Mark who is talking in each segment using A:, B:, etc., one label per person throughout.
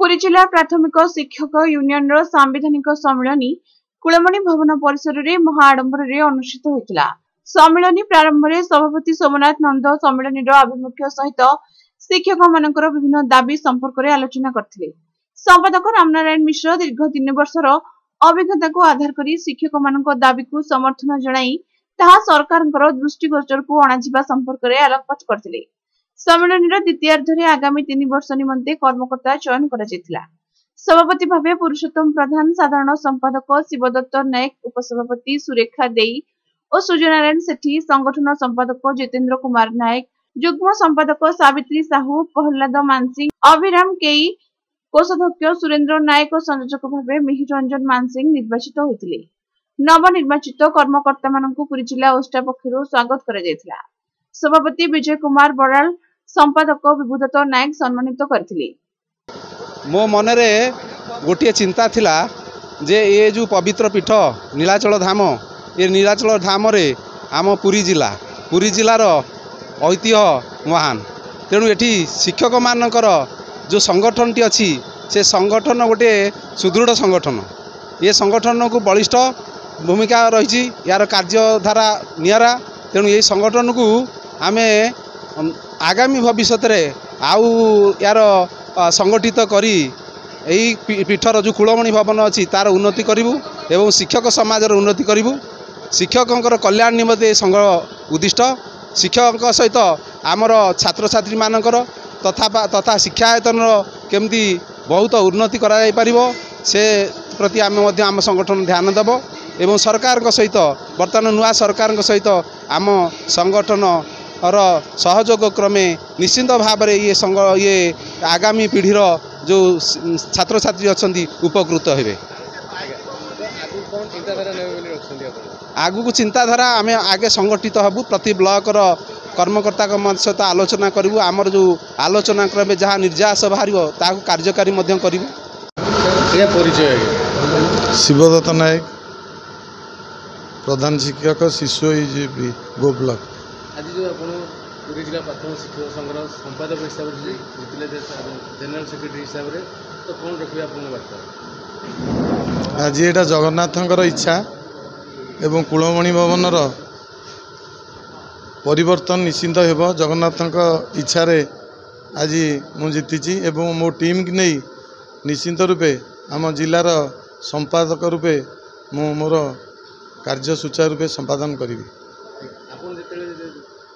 A: पुरी जिला प्राथमिक शिक्षक यूनियन सांविधानिक सम्मेलन कुलमणि भवन परिसर में महाआडंबर अनुष्ठित होता। सम्मेलन प्रारंभ में सभापति सोमनाथ नंद सम्मेलन आभिमुख्य सहित शिक्षक मानकर विभिन्न दाबी संपर्क में आलोचना करते। संपादक रामनारायण मिश्र दीर्घ 3 वर्षर अभिज्ञता को आधार कर शिक्षक मान दाबी को समर्थन जनाई ताहा सरकार दृष्टिगोचर को अणाजिबा संपर्क में आलोकपात करते। सम्मेलन द्वितीयार्धे आगामी 3 वर्ष निमंते कर्मकर्ता चयन करा। सभापति भावे पुरुषोत्तम प्रधान, साधारण संपादक शिवदत्त नायक, उपसभापति सुरेखा देई और सूर्यनारायण सेठी, संगठन संपादक जितेंद्र कुमार नायक, युग्म संपादक सावित्री साहू, प्रहलाद मानसिंह, अभिराम केई, कोषाध्यक्ष सुरेंद्र नायक और संयोजक भावे मिहिर रंजन मानसिंह निर्वाचित होते। नवनिर्वाचित कर्मकर्ता मानकु पुरी जिला ओस्टा पक्षरु स्वागत करा जायतिला। सभापति विजय कुमार बराल, संपादक विभूदत्त नायक सम्मानित करथिले।
B: मो मनरे गोटे चिंता थिला जे ये जो पवित्र पीठ नीलाचल धाम, ये नीलाचल धाम रे आम पुरी जिलार ऐतिह्य महान। तेणु एठी शिक्षक मानकर जो संगठन टी अच्छी से संगठन गोटे सुदृढ़ संगठन, ये संगठन को बलिष्ठ भूमिका रही, यार कार्यधारा निरा। तेणु ये संगठन को आमे आगामी भविष्य में आउ यार संगठित करी यही पीठर जो कुलमणि भवन अच्छी तार उन्नति करूँ एवं शिक्षक समाजर उन्नति करूँ। शिक्षकों कल्याण निमंते संघ उद्दिष्ट। शिक्षक सहित आमर छात्र छात्री मानकर तथा शिक्षायतन केमती बहुत उन्नति करा पारिबो से प्रति आम संगठन ध्यान देव एवं सरकार सहित वर्तमान नुआ सरकार सहित आम संगठन और सहयोग क्रमे निश्चिंत भाव ये आगामी पीढ़ीर जो छात्र छात्री अच्छा उपकृत हेबे। आगु को चिंताधारा आम आगे संगठित हबू, प्रति ब्लॉक कर्मकर्ता सहित आलोचना करूँ। आमर जो आलोचना क्रमे जहाँ निर्यास बाहर ताकू कार्यकारी करूँ।
C: शिवदत्त नायक, प्रधान शिक्षक शिशु गो ब्लॉक।
D: आज जो आप पुरी जिला प्राथमिक शिक्षक संघर संपादक हिसाब से जनरल सेक्रेटरी हिसाब से तो कौन रखिए आप बार्ता?
C: आज यहाँ जगन्नाथंकर इच्छा एवं कुलमणि भवनर परिवर्तन निश्चिंत हेब। जगन्नाथंक इच्छा रे आज मु जीति एवं मो टीम की नहीं निश्चिंत रूपे आम जिलार संपादक रूपे मु मोर कार्य सुचारू रूपे संपादन करी।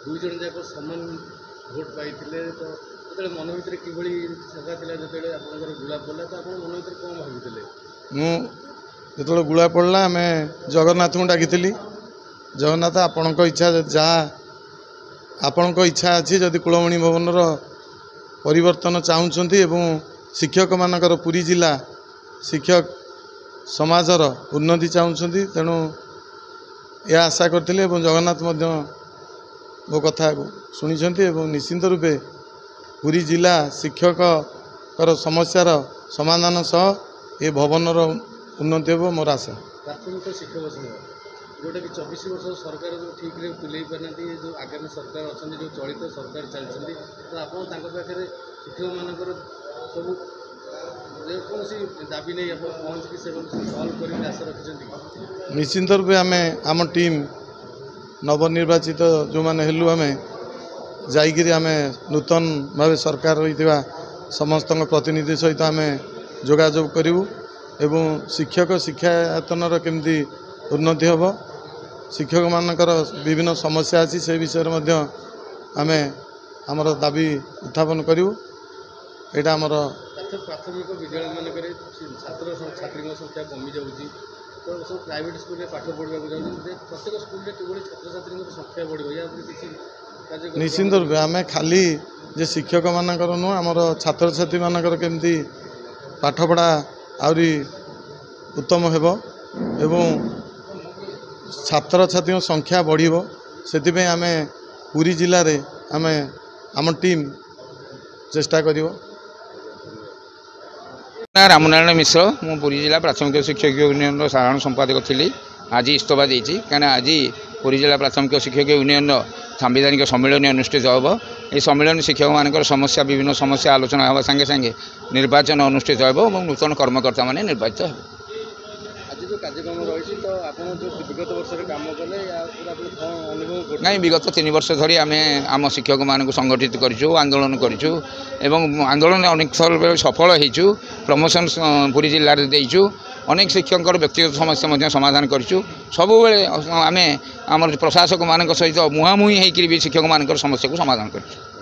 D: दुई जन जाक समान भोट पाई तो मन भर कि गुला पड़ा तो आप मन भर कौन भाई?
C: जो गुला पड़ा आम जगन्नाथ को डाकी जगन्नाथ आपण इच्छा जहाँ आपण इच्छा अच्छी जदि कुलमणि भवनर परिवर्तन चाहूँगी एवं शिक्षक मानकर पुरी जिला शिक्षक समाजर उन्नति चाहूँगी तेणु यह आशा करते जगन्नाथ मो कथा शुणी निश्चिंत रूपे पुरी जिला शिक्षक समस्यार समाधान सह ये भवनर उन्नति हो मोर आशा।
D: प्राथमिक शिक्षक संघ जोटा कि 24 वर्ष सरकार जो ठीक रे तुले पाना जो आगामी सरकार अच्छा जो चलित सरकार चलती तो आप पाखे शिक्षक मानकर सब दाबी नहीं आप पहुँच सल्व कर आशा रखिंट?
C: निश्चिंत रूपे आम टीम नवनिर्वाचित जो मैंने हेलु आम जाइए आम नूतन भाव सरकार रही समस्त प्रतिनिधि सहित आम जोगाजोग करूँ एवं शिक्षक शिक्षायतनर केमती उन्नति हम शिक्षक मानकर विभिन्न समस्या अच्छी से विषय आम आमर दाबी उत्थापन करूँ। यहाँ आमर
D: प्राथमिक विद्यालय मानक छात्र छात्री संख्या कमी जाऊँगी तो सब प्राइवेट स्कूल में पाठ पढ़ा प्रत्येक स्कूल में किभली छात्र छात्री संख्या बढ़ या किसी
C: निश्चिंत रूपे आम खाली जे शिक्षक मानकर नुह आमर छात्र छात्री मानकर केमती पाठ पढ़ा आउरी उत्तम हेब एवं छात्र छात्री संख्या बढ़िबो सेतिपे आम पुरी जिले रे आम टीम चेष्टा करिवो।
E: रामनारायण मिश्र मु पुरी जिला प्राथमिक शिक्षक यूनियन साधारण संपादक थी। आज इस्तफा देती कहीं आज पुरी जिला प्राथमिक शिक्षक यूनियन सांविधानिक सम्मेलन अनुष्ठित होब। ये सम्मेलन शिक्षक मान समस्या विभिन्न समस्या आलोचना होगा संगे संगे निर्वाचन अनुष्ठित होब और नूतन कर्मकर्ता मान निर्वाचित हो।
D: आज जो कार्यक्रम रही तो आप जो विगत वर्ष काम कले अनुभव
E: नहीं विगत 3 वर्ष धरी आम आम शिक्षक मान संगठित करूँ आंदोलन करूँ आंदोलन अनेक थर सफल होइछु। प्रमोशन पुरी जिले में देइछु। अनेक शिक्षक व्यक्तिगत समस्या समाधान करूँ। सबु आम आम प्रशासक मान सहित मुहांमुही होकर भी शिक्षक मान समस्या को समाधान करूँ।